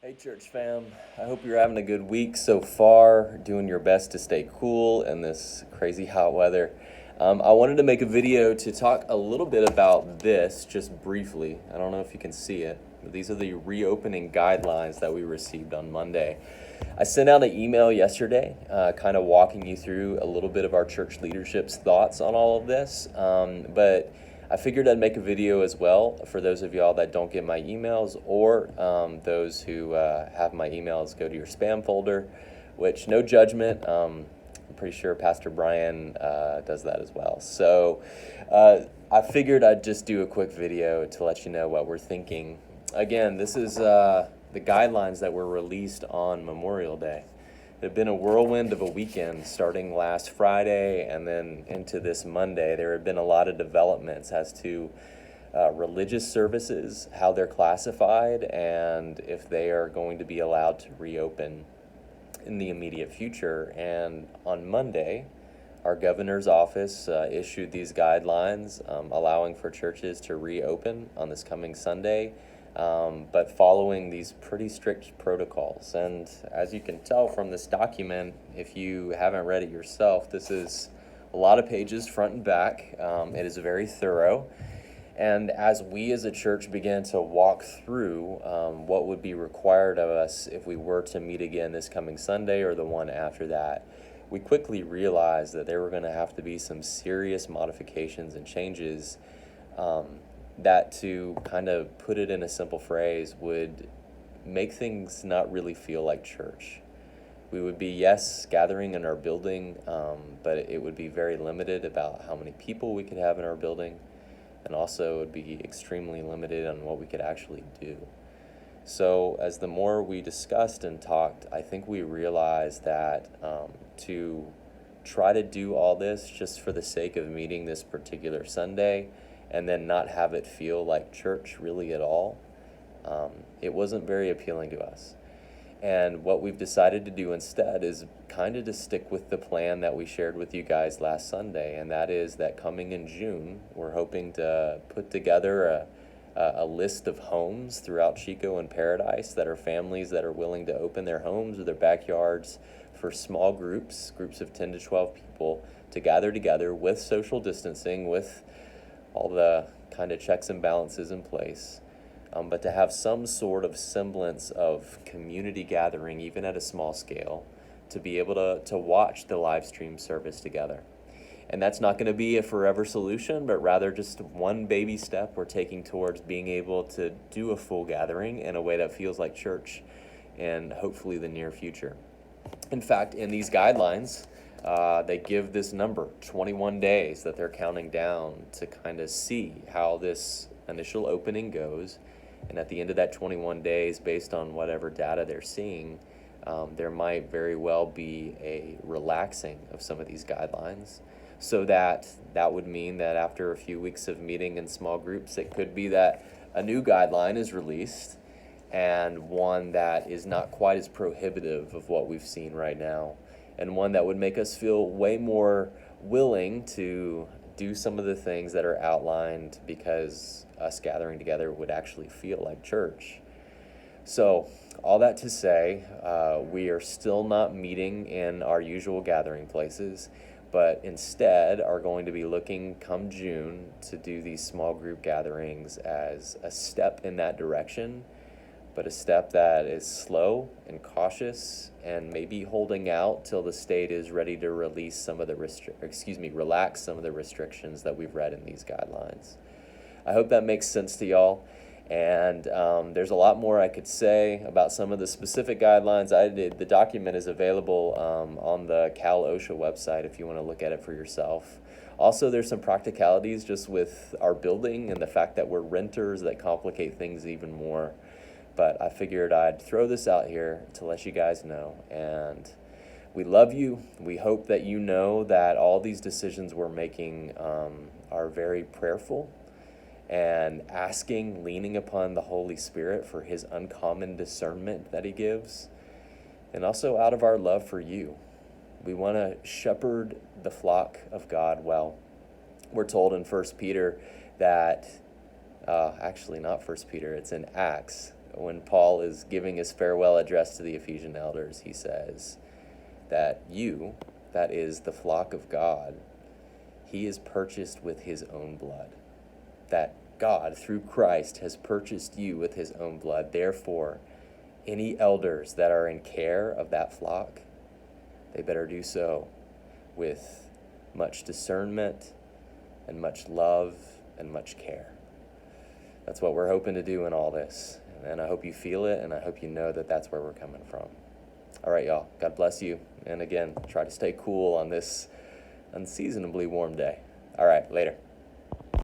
Hey church fam, I hope you're having a good week so far, doing your best to stay cool in this crazy hot weather. I wanted to make a video to talk a little bit about this, just briefly. I don't know if you can see it, but these are the reopening guidelines that we received on Monday. I sent out an email yesterday, kind of walking you through a little bit of our church leadership's thoughts on all of this, but I figured I'd make a video as well for those of y'all that don't get my emails, or those who have my emails go to your spam folder, which no judgment. I'm pretty sure Pastor Brian does that as well. So I figured I'd just do a quick video to let you know what we're thinking. Again, this is the guidelines that were released on Memorial Day. It had been a whirlwind of a weekend starting last Friday and then into this Monday. There had been a lot of developments as to religious services, how they're classified, and if they are going to be allowed to reopen in the immediate future. And on Monday, our governor's office issued these guidelines allowing for churches to reopen on this coming Sunday, but following these pretty strict protocols. And as you can tell from this document, if you haven't read it yourself, this is a lot of pages front and back. It is very thorough. And as we as a church began to walk through what would be required of us if we were to meet again this coming Sunday or the one after that, we quickly realized that there were going to have to be some serious modifications and changes that, to kind of put it in a simple phrase, would make things not really feel like church. We would be, yes, gathering in our building, but it would be very limited about how many people we could have in our building, and also it would be extremely limited on what we could actually do. So as the more we discussed and talked, I think we realized that to try to do all this just for the sake of meeting this particular Sunday and then not have it feel like church really at all, it wasn't very appealing to us. And what we've decided to do instead is kind of to stick with the plan that we shared with you guys last Sunday, and that is that coming in June, we're hoping to put together a list of homes throughout Chico and Paradise that are families that are willing to open their homes or their backyards for small groups of 10 to 12 people to gather together with social distancing, with all the kind of checks and balances in place, but to have some sort of semblance of community gathering, even at a small scale, to be able to watch the live stream service together. And that's not going to be a forever solution, but rather just one baby step we're taking towards being able to do a full gathering in a way that feels like church in hopefully the near future. In fact, in these guidelines, they give this number, 21 days, that they're counting down to kind of see how this initial opening goes. And at the end of that 21 days, based on whatever data they're seeing, there might very well be a relaxing of some of these guidelines. So that would mean that after a few weeks of meeting in small groups, it could be that a new guideline is released, and one that is not quite as prohibitive of what we've seen right now, and one that would make us feel way more willing to do some of the things that are outlined, because us gathering together would actually feel like church. So all that to say, we are still not meeting in our usual gathering places, but instead are going to be looking come June to do these small group gatherings as a step in that direction, but a step that is slow and cautious, and maybe holding out till the state is ready to release some of the relax some of the restrictions that we've read in these guidelines. I hope that makes sense to y'all. And there's a lot more I could say about some of the specific guidelines. The document is available on the Cal OSHA website if you want to look at it for yourself. Also, there's some practicalities just with our building and the fact that we're renters that complicate things even more. But I figured I'd throw this out here to let you guys know. And we love you. We hope that you know that all these decisions we're making are very prayerful, and asking, leaning upon the Holy Spirit for his uncommon discernment that he gives, and also out of our love for you. We want to shepherd the flock of God well. We're told in 1 Peter that, actually not 1 Peter, it's in Acts when Paul is giving his farewell address to the Ephesian elders, he says that you, that is the flock of God, he is purchased with his own blood. That God, through Christ, has purchased you with his own blood. Therefore, any elders that are in care of that flock, they better do so with much discernment and much love and much care. That's what we're hoping to do in all this. And I hope you feel it, and I hope you know that that's where we're coming from. All right, y'all. God bless you. And again, try to stay cool on this unseasonably warm day. All right, later.